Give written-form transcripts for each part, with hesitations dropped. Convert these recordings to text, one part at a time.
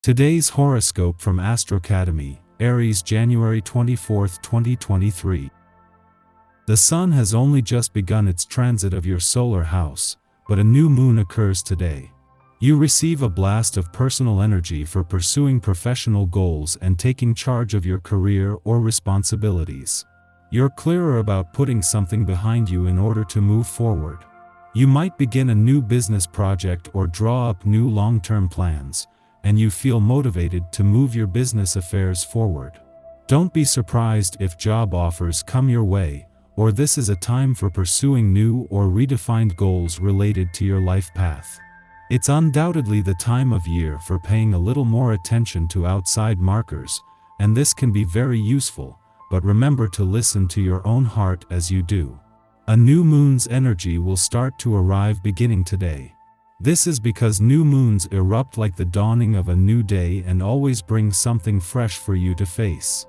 Today's horoscope from Academy, Aries, January 24, 2023. The sun has only just begun its transit of your solar house, but a new moon occurs today. You receive a blast of personal energy for pursuing professional goals and taking charge of your career or responsibilities. You're clearer about putting something behind you in order to move forward. You might begin a new business project or draw up new long-term plans, and you feel motivated to move your business affairs forward. Don't be surprised if job offers come your way, or this is a time for pursuing new or redefined goals related to your life path. It's undoubtedly the time of year for paying a little more attention to outside markers, and this can be very useful, but remember to listen to your own heart as you do. A new moon's energy will start to arrive beginning today. This is because new moons erupt like the dawning of a new day and always bring something fresh for you to face.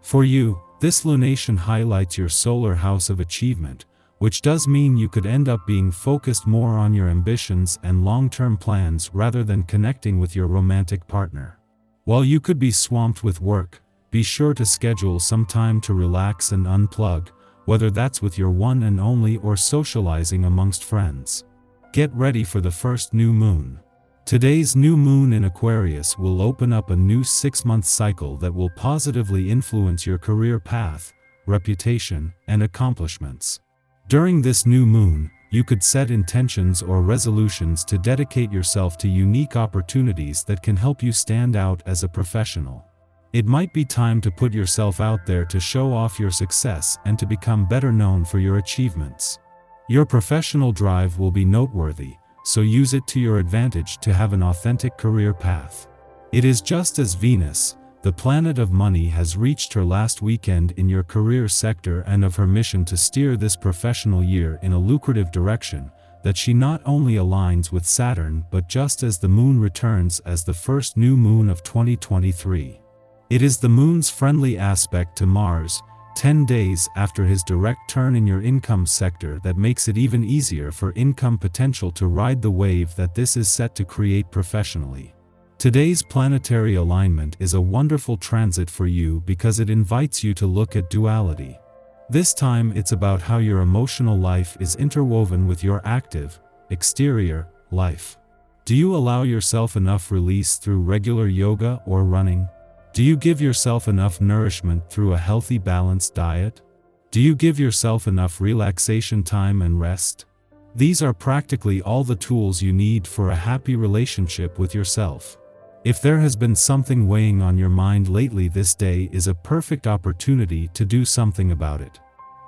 For you, this lunation highlights your solar house of achievement, which does mean you could end up being focused more on your ambitions and long-term plans rather than connecting with your romantic partner. While you could be swamped with work, be sure to schedule some time to relax and unplug, whether that's with your one and only or socializing amongst friends. Get ready for the first new moon. Today's new moon in Aquarius will open up a new 6-month cycle that will positively influence your career path, reputation, and accomplishments. During this new moon, you could set intentions or resolutions to dedicate yourself to unique opportunities that can help you stand out as a professional. It might be time to put yourself out there to show off your success and to become better known for your achievements. Your professional drive will be noteworthy, so use it to your advantage to have an authentic career path. It is just as Venus, the planet of money, has reached her last weekend in your career sector and of her mission to steer this professional year in a lucrative direction, that she not only aligns with Saturn but just as the moon returns as the first new moon of 2023. It is the moon's friendly aspect to Mars, 10 days after his direct turn in your income sector, that makes it even easier for income potential to ride the wave that this is set to create professionally. Today's planetary alignment is a wonderful transit for you because it invites you to look at duality. This time it's about how your emotional life is interwoven with your active, exterior life. Do you allow yourself enough release through regular yoga or running? Do you give yourself enough nourishment through a healthy, balanced diet? Do you give yourself enough relaxation time and rest? These are practically all the tools you need for a happy relationship with yourself. If there has been something weighing on your mind lately, this day is a perfect opportunity to do something about it.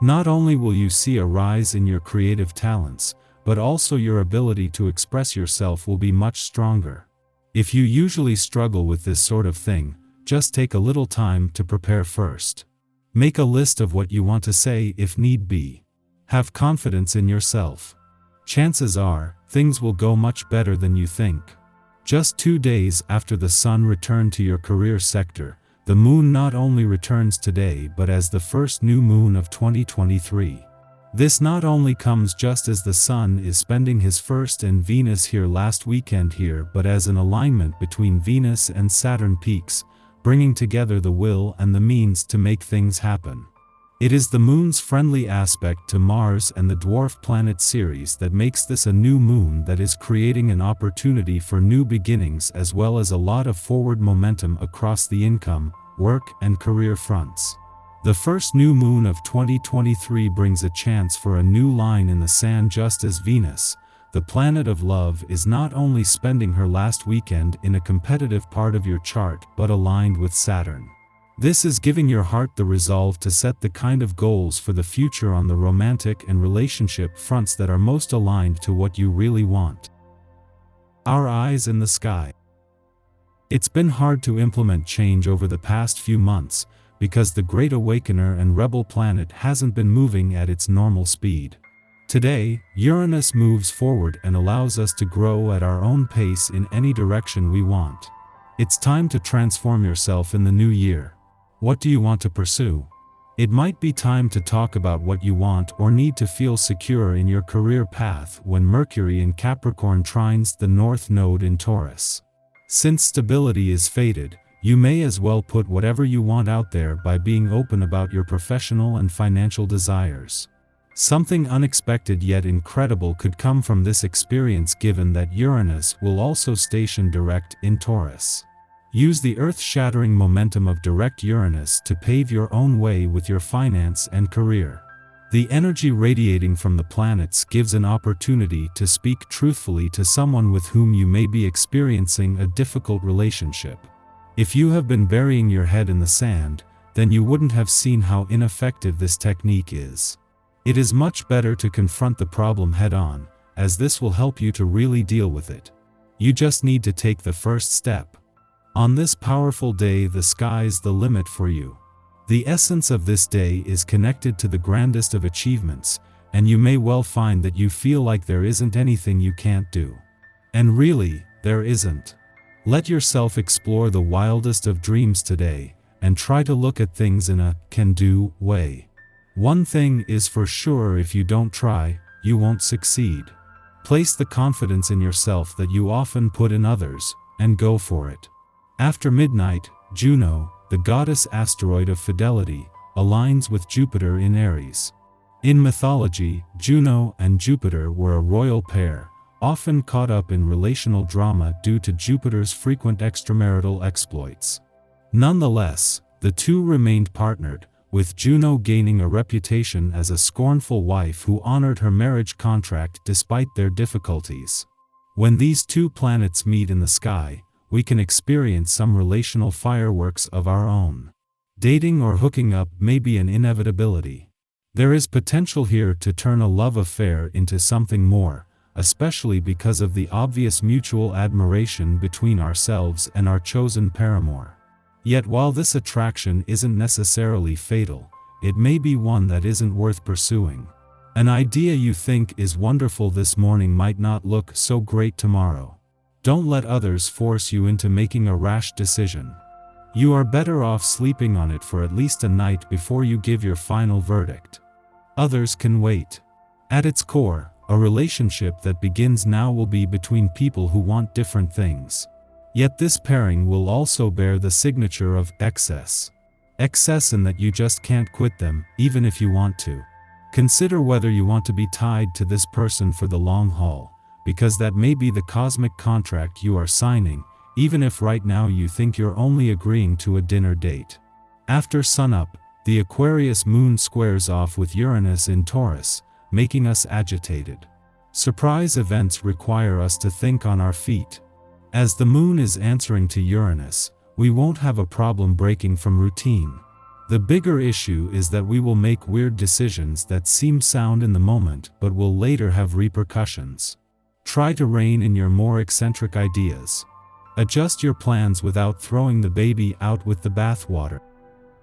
Not only will you see a rise in your creative talents, but also your ability to express yourself will be much stronger. If you usually struggle with this sort of thing, just take a little time to prepare first. Make a list of what you want to say if need be. Have confidence in yourself. Chances are, things will go much better than you think. Just 2 days after the sun returned to your career sector, the moon not only returns today but as the first new moon of 2023. This not only comes just as the sun is spending his first and Venus here last weekend here, but as an alignment between Venus and Saturn peaks, bringing together the will and the means to make things happen. It is the moon's friendly aspect to Mars and the dwarf planet Ceres that makes this a new moon that is creating an opportunity for new beginnings as well as a lot of forward momentum across the income, work, and career fronts. The first new moon of 2023 brings a chance for a new line in the sand, just as Venus, the planet of love, is not only spending her last weekend in a competitive part of your chart but aligned with Saturn. This is giving your heart the resolve to set the kind of goals for the future on the romantic and relationship fronts that are most aligned to what you really want. Our eyes in the sky. It's been hard to implement change over the past few months because the Great Awakener and Rebel planet hasn't been moving at its normal speed. Today, Uranus moves forward and allows us to grow at our own pace in any direction we want. It's time to transform yourself in the new year. What do you want to pursue? It might be time to talk about what you want or need to feel secure in your career path when Mercury in Capricorn trines the North Node in Taurus. Since stability is fated, you may as well put whatever you want out there by being open about your professional and financial desires. Something unexpected yet incredible could come from this experience given that Uranus will also station direct in Taurus. Use the earth-shattering momentum of direct Uranus to pave your own way with your finance and career. The energy radiating from the planets gives an opportunity to speak truthfully to someone with whom you may be experiencing a difficult relationship. If you have been burying your head in the sand, then you wouldn't have seen how ineffective this technique is. It is much better to confront the problem head-on, as this will help you to really deal with it. You just need to take the first step. On this powerful day, the sky's the limit for you. The essence of this day is connected to the grandest of achievements, and you may well find that you feel like there isn't anything you can't do. And really, there isn't. Let yourself explore the wildest of dreams today, and try to look at things in a can-do way. One thing is for sure: if you don't try, you won't succeed. Place the confidence in yourself that you often put in others, and go for it. After midnight, Juno, the goddess asteroid of fidelity, aligns with Jupiter in Aries. In mythology, Juno and Jupiter were a royal pair, often caught up in relational drama due to Jupiter's frequent extramarital exploits. Nonetheless, the two remained partnered, with Juno gaining a reputation as a scornful wife who honored her marriage contract despite their difficulties. When these two planets meet in the sky, we can experience some relational fireworks of our own. Dating or hooking up may be an inevitability. There is potential here to turn a love affair into something more, especially because of the obvious mutual admiration between ourselves and our chosen paramour. Yet while this attraction isn't necessarily fatal, it may be one that isn't worth pursuing. An idea you think is wonderful this morning might not look so great tomorrow. Don't let others force you into making a rash decision. You are better off sleeping on it for at least a night before you give your final verdict. Others can wait. At its core, a relationship that begins now will be between people who want different things. Yet this pairing will also bear the signature of excess. Excess in that you just can't quit them, even if you want to. Consider whether you want to be tied to this person for the long haul, because that may be the cosmic contract you are signing, even if right now you think you're only agreeing to a dinner date. After sunup, the Aquarius moon squares off with Uranus in Taurus, making us agitated. Surprise events require us to think on our feet. As the moon is answering to Uranus, we won't have a problem breaking from routine. The bigger issue is that we will make weird decisions that seem sound in the moment but will later have repercussions. Try to rein in your more eccentric ideas. Adjust your plans without throwing the baby out with the bathwater.